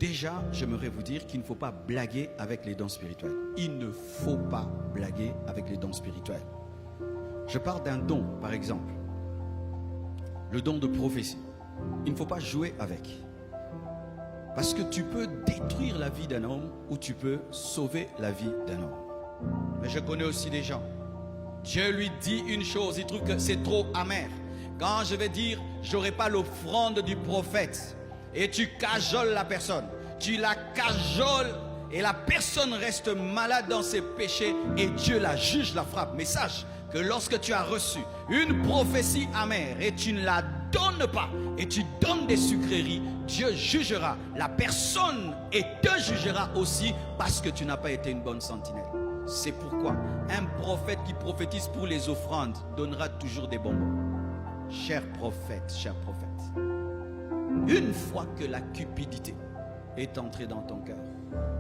Déjà, j'aimerais vous dire qu'il ne faut pas blaguer avec les dons spirituels. Il ne faut pas blaguer avec les dons spirituels. Je parle d'un don, par exemple. Le don de prophétie. Il ne faut pas jouer avec. Parce que tu peux détruire la vie d'un homme ou tu peux sauver la vie d'un homme. Mais je connais aussi des gens. Dieu lui dit une chose, il trouve que c'est trop amer. Quand je vais dire, j'aurai pas l'offrande du prophète, et tu cajoles la personne, tu la cajoles et la personne reste malade dans ses péchés et Dieu la juge, la frappe. Mais sache que lorsque tu as reçu une prophétie amère et tu ne la donnes pas et tu donnes des sucreries, Dieu jugera la personne et te jugera aussi parce que tu n'as pas été une bonne sentinelle. C'est pourquoi un prophète qui prophétise pour les offrandes donnera toujours des bonbons. Cher prophète, une fois que la cupidité est entrée dans ton cœur,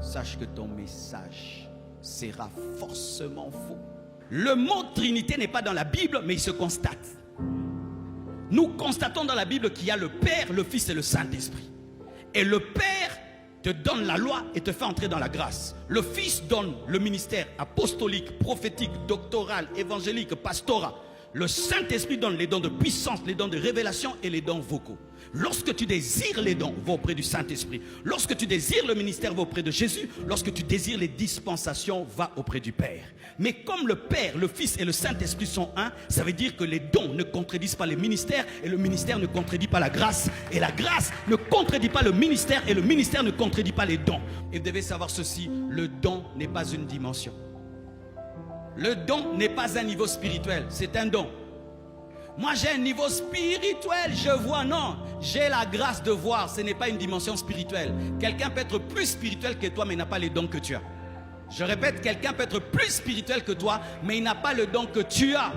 sache que ton message sera forcément faux. Le mot Trinité n'est pas dans la Bible, mais il se constate. Nous constatons dans la Bible qu'il y a le Père, le Fils et le Saint-Esprit. Et le Père te donne la loi et te fait entrer dans la grâce. Le Fils donne le ministère apostolique, prophétique, doctoral, évangélique, pastoral. Le Saint-Esprit donne les dons de puissance, les dons de révélation et les dons vocaux. Lorsque tu désires les dons, va auprès du Saint-Esprit. Lorsque tu désires le ministère, va auprès de Jésus. Lorsque tu désires les dispensations, va auprès du Père. Mais comme le Père, le Fils et le Saint-Esprit sont un, ça veut dire que les dons ne contredisent pas les ministères et le ministère ne contredit pas la grâce. Et la grâce ne contredit pas le ministère et le ministère ne contredit pas les dons. Et vous devez savoir ceci, le don n'est pas une dimension. Le don n'est pas un niveau spirituel, c'est un don. Moi j'ai un niveau spirituel, je vois, non. J'ai la grâce de voir, ce n'est pas une dimension spirituelle. Quelqu'un peut être plus spirituel que toi mais il n'a pas les dons que tu as. Je répète, quelqu'un peut être plus spirituel que toi mais il n'a pas le don que tu as.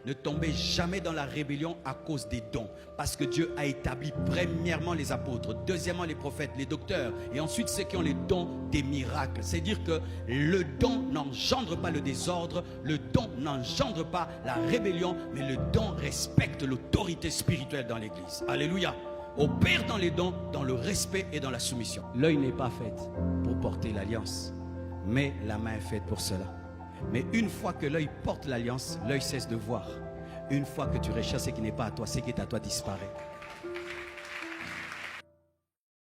Ne tombez jamais dans la rébellion à cause des dons. Parce que Dieu a établi premièrement les apôtres, deuxièmement les prophètes, les docteurs et ensuite ceux qui ont les dons des miracles. C'est-à-dire que le don n'engendre pas le désordre, le don n'engendre pas la rébellion, mais le don respecte l'autorité spirituelle dans l'église. Alléluia. Opère dans les dons, dans le respect et dans la soumission. L'œil n'est pas fait pour porter l'alliance, mais la main est faite pour cela. Mais une fois que l'œil porte l'alliance, l'œil cesse de voir. Une fois que tu recherches ce qui n'est pas à toi, ce qui est à toi disparaît.